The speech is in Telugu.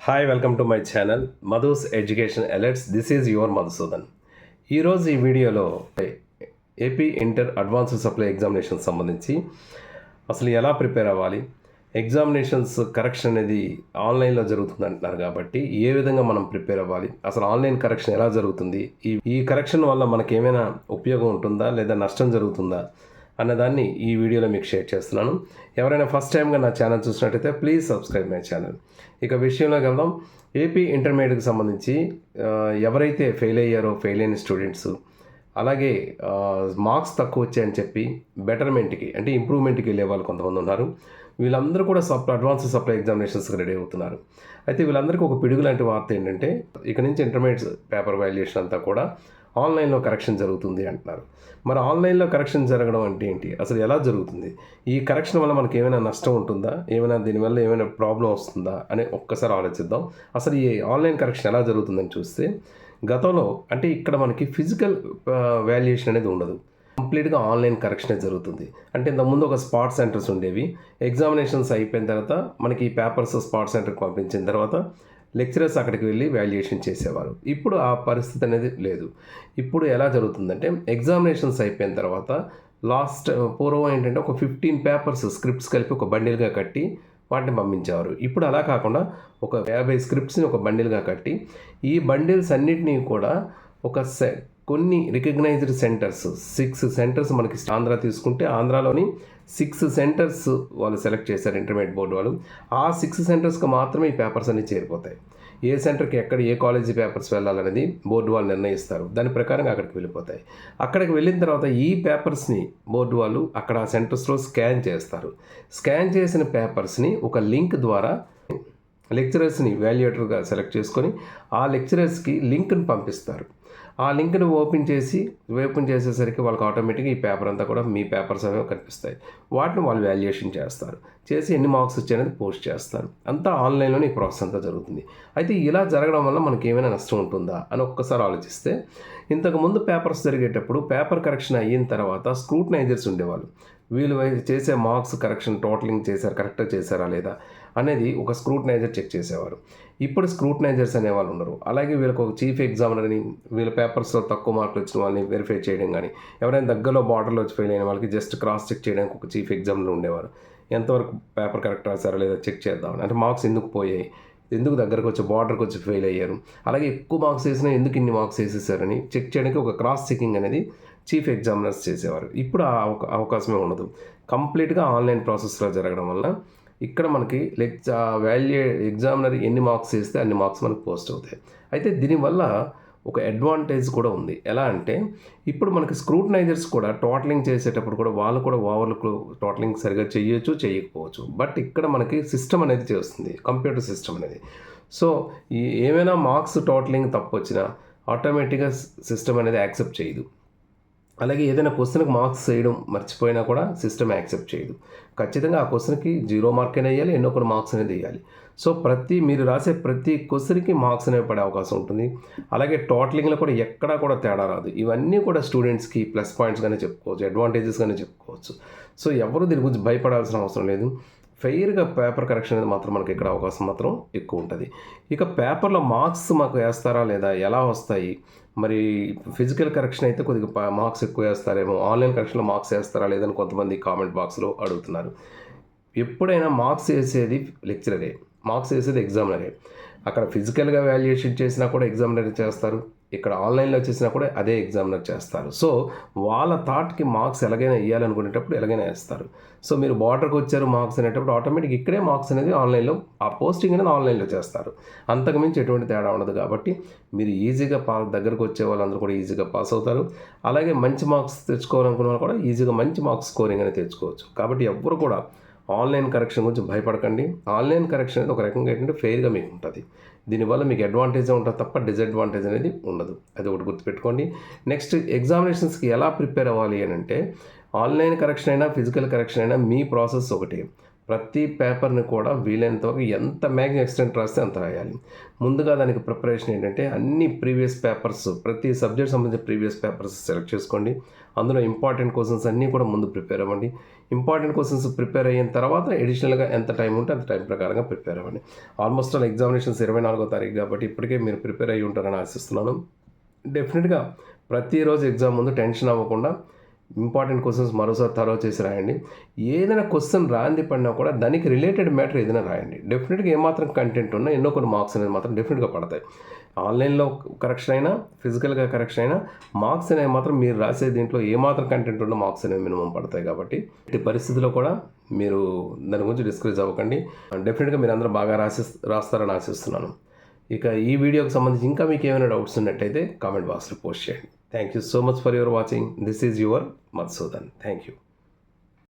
Hi welcome to my channel Madhu's education alerts. This is your Madhusudan. ఈరోజు ఈ వీడియోలో AP inter advanced supply examination సంబంధించి అసలు ఎలా ప్రిపేర్ అవ్వాలి, ఎగ్జామినేషన్స్ కరెక్షన్ అనేది ఆన్లైన్లో జరుగుతుంది అంటున్నారు కాబట్టి ఏ విధంగా మనం ప్రిపేర్ అవ్వాలి, అసలు ఆన్లైన్ కరెక్షన్ ఎలా జరుగుతుంది, ఈ కరెక్షన్ వల్ల మనకి ఏమైనా ఉపయోగం ఉంటుందా లేదా నష్టం జరుగుతుందా అన్నదాన్ని ఈ వీడియోలో మీకు షేర్ చేస్తున్నాను. ఎవరైనా ఫస్ట్ టైంగా నా ఛానల్ చూసినట్టయితే ప్లీజ్ సబ్స్క్రైబ్ మై ఛానల్. ఇక విషయంలోకి వెళ్దాం. ఏపీ ఇంటర్మీడియట్కి సంబంధించి ఎవరైతే ఫెయిల్ అయ్యారో, ఫెయిల్ అయిన స్టూడెంట్స్, అలాగే మార్క్స్ తక్కువ వచ్చాయని చెప్పి బెటర్మెంట్కి అంటే ఇంప్రూవ్మెంట్కి వెళ్ళే వాళ్ళు కొంతమంది ఉన్నారు. వీళ్ళందరూ కూడా అడ్వాన్స్ సప్లై ఎగ్జామినేషన్స్కి రెడీ అవుతున్నారు. అయితే వీళ్ళందరికీ ఒక పిడుగు లాంటి వార్త ఏంటంటే ఇక నుంచి ఇంటర్మీడియట్ పేపర్ వాల్యుయేషన్ అంతా కూడా ఆన్లైన్లో కరెక్షన్ జరుగుతుంది అంటున్నారు. మరి ఆన్లైన్లో కరెక్షన్ జరగడం అంటే ఏంటి, అసలు ఎలా జరుగుతుంది, ఈ కరెక్షన్ వల్ల మనకి ఏమైనా నష్టం ఉంటుందా, దీనివల్ల ఏమైనా ప్రాబ్లం వస్తుందా అని ఒక్కసారి ఆలోచిద్దాం. అసలు ఈ ఆన్లైన్ కరెక్షన్ ఎలా జరుగుతుందని చూస్తే, గతంలో అంటే ఇక్కడ మనకి ఫిజికల్ వాల్యుయేషన్ అనేది ఉండదు, కంప్లీట్గా ఆన్లైన్ కరెక్షనే జరుగుతుంది. అంటే ఇంతకుముందు ఒక స్పాట్ సెంటర్స్ ఉండేవి. ఎగ్జామినేషన్స్ అయిపోయిన తర్వాత మనకి ఈ పేపర్స్ స్పాట్ సెంటర్కి పంపించిన తర్వాత లెక్చరర్స్ అక్కడికి వెళ్ళి వాల్యుయేషన్ చేసేవారు. ఇప్పుడు ఆ పరిస్థితి అనేది లేదు. ఇప్పుడు ఎలా జరుగుతుందంటే ఎగ్జామినేషన్స్ అయిపోయిన తర్వాత పూర్వం ఏంటంటే ఒక 15 పేపర్స్ స్క్రిప్ట్స్ కలిపి ఒక బండిల్గా కట్టి వాటిని పంపించేవారు. ఇప్పుడు అలా కాకుండా ఒక 50 స్క్రిప్ట్స్ని ఒక బండిల్గా కట్టి ఈ బండిల్స్ అన్నిటినీ కూడా కొన్ని రికగ్నైజ్డ్ సెంటర్స్ 6 సెంటర్స్ మనకి ఆంధ్ర తీసుకుంటే ఆంధ్రాలోని 6 సెంటర్స్ వాళ్ళు సెలెక్ట్ చేశారు ఇంటర్మీడియట్ బోర్డు వాళ్ళు. ఆ 6 సెంటర్స్కి మాత్రమే ఈ పేపర్స్ అన్నీ చేరిపోతాయి. ఏ సెంటర్కి ఎక్కడ ఏ కాలేజీ పేపర్స్ వెళ్ళాలనేది బోర్డు వాళ్ళు నిర్ణయిస్తారు. దాని ప్రకారంగా అక్కడికి వెళ్ళిపోతాయి. అక్కడికి వెళ్ళిన తర్వాత ఈ పేపర్స్ని బోర్డు వాళ్ళు అక్కడ ఆ సెంటర్స్లో స్కాన్ చేస్తారు. స్కాన్ చేసిన పేపర్స్ని ఒక లింక్ ద్వారా లెక్చరర్స్ని వాల్యుయేటర్గా సెలెక్ట్ చేసుకొని ఆ లెక్చరర్స్కి లింక్ని పంపిస్తారు. ఆ లింక్ని ఓపెన్ చేసేసరికి వాళ్ళకి ఆటోమేటిక్గా ఈ పేపర్ అంతా కూడా మీ పేపర్స్ అనేవి కనిపిస్తాయి. వాటిని వాళ్ళు వాల్యుయేషన్ చేస్తారు. చేసి ఎన్ని మార్క్స్ వచ్చాయనేది పోస్ట్ చేస్తారు. అంతా ఆన్లైన్లోనే ఈ ప్రాసెస్ అంతా జరుగుతుంది. అయితే ఇలా జరగడం వల్ల మనకి ఏమైనా నష్టం ఉంటుందా అని ఒక్కసారి ఆలోచిస్తే, ఇంతకుముందు పేపర్స్ జరిగేటప్పుడు పేపర్ కరెక్షన్ అయిన తర్వాత స్క్రూటనైజర్స్ ఉండేవాళ్ళు. వీళ్ళు చేసే మార్క్స్ కరెక్షన్ టోటలింగ్ కరెక్ట్గా చేశారా లేదా అనేది ఒక స్క్రూటనైజర్ చెక్ చేసేవారు. ఇప్పుడు స్క్రూటనైజర్స్ అనేవాళ్ళు ఉన్నారు. అలాగే వీళ్ళకి ఒక చీఫ్ ఎగ్జామినర్ని వీళ్ళ పేపర్స్లో తక్కువ మార్కులు వచ్చిన వాళ్ళని వెరిఫై చేయడం కానీ, ఎవరైనా దగ్గరలో బార్డర్లో వచ్చి ఫెయిల్ అయిన వాళ్ళకి జస్ట్ క్రాస్ చెక్ చేయడానికి ఒక చీఫ్ ఎగ్జామినర్ ఉండేవారు. ఎంతవరకు పేపర్ కరెక్ట్ రాశారో లేదా చెక్ చేద్దామని, అంటే మార్క్స్ ఎందుకు పోయాయి, ఎందుకు దగ్గరకు వచ్చి బార్డర్కి వచ్చి ఫెయిల్ అయ్యారు, అలాగే ఎక్కువ మార్క్స్ వేసినా ఎందుకు ఇన్ని మార్క్స్ వేసేసారని చెక్ చేయడానికి ఒక క్రాస్ చెకింగ్ అనేది చీఫ్ ఎగ్జామినర్స్ చేసేవారు. ఇప్పుడు ఆ అవకాశమే ఉండదు. కంప్లీట్గా ఆన్లైన్ ప్రాసెస్లో జరగడం వల్ల ఇక్కడ మనకి ఎగ్జామినర్ ఎన్ని మార్క్స్ వేస్తే అన్ని మార్క్స్ మనకు పోస్ట్ అవుతాయి. అయితే దీనివల్ల ఒక అడ్వాంటేజ్ కూడా ఉంది. ఎలా అంటే ఇప్పుడు మనకి స్క్రూటనైజర్స్ కూడా టోటలింగ్ చేసేటప్పుడు కూడా వాళ్ళు కూడా ఓవర్లుక్ టోటలింగ్ సరిగా చేయొచ్చు, చేయకపోవచ్చు. బట్ ఇక్కడ మనకి సిస్టమ్ అనేది చేస్తుంది, కంప్యూటర్ సిస్టమ్ అనేది. సో ఏమైనా మార్క్స్ టోటలింగ్ తప్పు వచ్చినా ఆటోమేటిక్గా సిస్టమ్ అనేది యాక్సెప్ట్ చేయదు. అలాగే ఏదైనా క్వశ్చన్కి మార్క్స్ వేయడం మర్చిపోయినా కూడా సిస్టమ్ యాక్సెప్ట్ చేయదు. ఖచ్చితంగా ఆ క్వశ్చన్కి 0 మార్క్ అనేది వేయాలి, ఎన్నో కూడా మార్క్స్ అనేది వేయాలి. సో మీరు రాసే ప్రతి క్వశ్చన్కి మార్క్స్ అనేవి పడే అవకాశం ఉంటుంది. అలాగే టోటలింగ్లో కూడా ఎక్కడా కూడా తేడా రాదు. ఇవన్నీ కూడా స్టూడెంట్స్కి ప్లస్ పాయింట్స్గానే చెప్పుకోవచ్చు, అడ్వాంటేజెస్గానే చెప్పుకోవచ్చు. సో ఎవరు దీని గురించి భయపడాల్సిన అవసరం లేదు. ఫెయిర్గా పేపర్ కరెక్షన్ అనేది మాత్రం మనకి ఇక్కడ అవకాశం మాత్రం ఎక్కువ ఉంటుంది. ఇక పేపర్లో మార్క్స్ మాకు వేస్తారా లేదా, ఎలా వస్తాయి, మరి ఫిజికల్ కరెక్షన్ అయితే కొద్దిగా మార్క్స్ ఎక్కువ వేస్తారేమో, ఆన్లైన్ కరెక్షన్లో మార్క్స్ వేస్తారా లేదని కొంతమంది కామెంట్ బాక్స్లో అడుగుతున్నారు. ఎప్పుడైనా మార్క్స్ వేసేది లెక్చరరే, మార్క్స్ వేసేది ఎగ్జామినరే. అక్కడ ఫిజికల్గా వాల్యుయేషన్ చేసినా కూడా ఎగ్జామినర్ చేస్తారు, ఇక్కడ ఆన్లైన్లో చేసినా కూడా అదే ఎగ్జామినర్ చేస్తారు. సో వాళ్ళ థాట్కి మార్క్స్ ఎలాగైనా వేయాలనుకునేటప్పుడు ఎలాగైనా వేస్తారు. సో మీరు బార్డర్కి వచ్చారు మార్క్స్ అనేటప్పుడు ఆటోమేటిక్ ఇక్కడే మార్క్స్ అనేది ఆన్లైన్లో, ఆ పోస్టింగ్ అనేది ఆన్లైన్లో చేస్తారు. అంతకుమించి ఎటువంటి తేడా ఉండదు. కాబట్టి మీరు ఈజీగా దగ్గరకు వచ్చే వాళ్ళందరూ కూడా ఈజీగా పాస్ అవుతారు. అలాగే మంచి మార్క్స్ తెచ్చుకోవాలనుకున్న వాళ్ళు కూడా ఈజీగా మంచి మార్క్స్ స్కోరింగ్ అనేది తెచ్చుకోవచ్చు. కాబట్టి ఎవ్వరు కూడా ఆన్లైన్ కరెక్షన్ గురించి భయపడకండి. ఆన్లైన్ కరెక్షన్ అనేది ఒక రకంగా ఏంటంటే ఫెయిర్గా మీకు ఉంటుంది. దీనివల్ల మీకు అడ్వాంటేజ్ ఉంటుంది తప్ప డిసడ్వాంటేజ్ అనేది ఉండదు. అది ఒకటి గుర్తుపెట్టుకోండి. నెక్స్ట్ ఎగ్జామినేషన్స్కి ఎలా ప్రిపేర్ అవ్వాలి అని అంటే, ఆన్లైన్ కరెక్షన్ అయినా ఫిజికల్ కరెక్షన్ అయినా మీ ప్రాసెస్ ఒకటి. ప్రతి పేపర్ని కూడా వీలైనంత వరకు ఎంత మ్యాక్సిమం ఎక్స్టెంట్ రాస్తే అంత రాయాలి. ముందుగా దానికి ప్రిపరేషన్ ఏంటంటే అన్ని ప్రీవియస్ పేపర్స్, ప్రతి సబ్జెక్ట్ సంబంధించిన ప్రీవియస్ పేపర్స్ సెలెక్ట్ చేసుకోండి. అందులో ఇంపార్టెంట్ క్వశ్చన్స్ అన్నీ కూడా ముందు ప్రిపేర్ అవ్వండి. ఇంపార్టెంట్ క్వశ్చన్స్ ప్రిపేర్ అయిన తర్వాత ఎడిషనల్గా ఎంత టైం ఉంటే అంత టైం ప్రకారంగా ప్రిపేర్ అవ్వండి. ఆల్మోస్ట్ ఆల్ ఎగ్జామినేషన్స్ 24వ తారీఖు కాబట్టి ఇప్పటికే మీరు ప్రిపేర్ అయ్యి ఉంటారని ఆశిస్తున్నాను. డెఫినెట్గా ప్రతిరోజు ఎగ్జామ్ ముందు టెన్షన్ అవ్వకుండా ఇంపార్టెంట్ క్వశ్చన్స్ మరోసారి థరో చేసి రాయండి. ఏదైనా క్వశ్చన్ రాంది పడినా కూడా దానికి రిలేటెడ్ మ్యాటర్ ఏదైనా రాయండి. డెఫినెట్గా ఏమాత్రం కంటెంట్ ఉన్నా ఎన్నో కొన్ని మార్క్స్ అనేది మాత్రం డెఫినెట్గా పడతాయి. ఆన్లైన్లో కరెక్షన్ అయినా, ఫిజికల్గా కరెక్షన్ అయినా మార్క్స్ అనేవి మాత్రం మీరు రాసే దీంట్లో ఏమాత్రం కంటెంట్ ఉన్న మార్క్స్ అనేవి మినిమం పడతాయి. కాబట్టి ఇట్టి పరిస్థితిలో కూడా మీరు దాని గురించి డిస్కరేజ్ అవ్వకండి. డెఫినెట్గా మీరు అందరూ బాగా రాస్తారని ఆశిస్తున్నాను. ఇక ఈ వీడియోకి సంబంధించి ఇంకా మీకు ఏమైనా డౌట్స్ ఉన్నట్టయితే కామెంట్ బాక్స్లో పోస్ట్ చేయండి. Thank you so much for your watching. This is your Madhusudan. Thank you.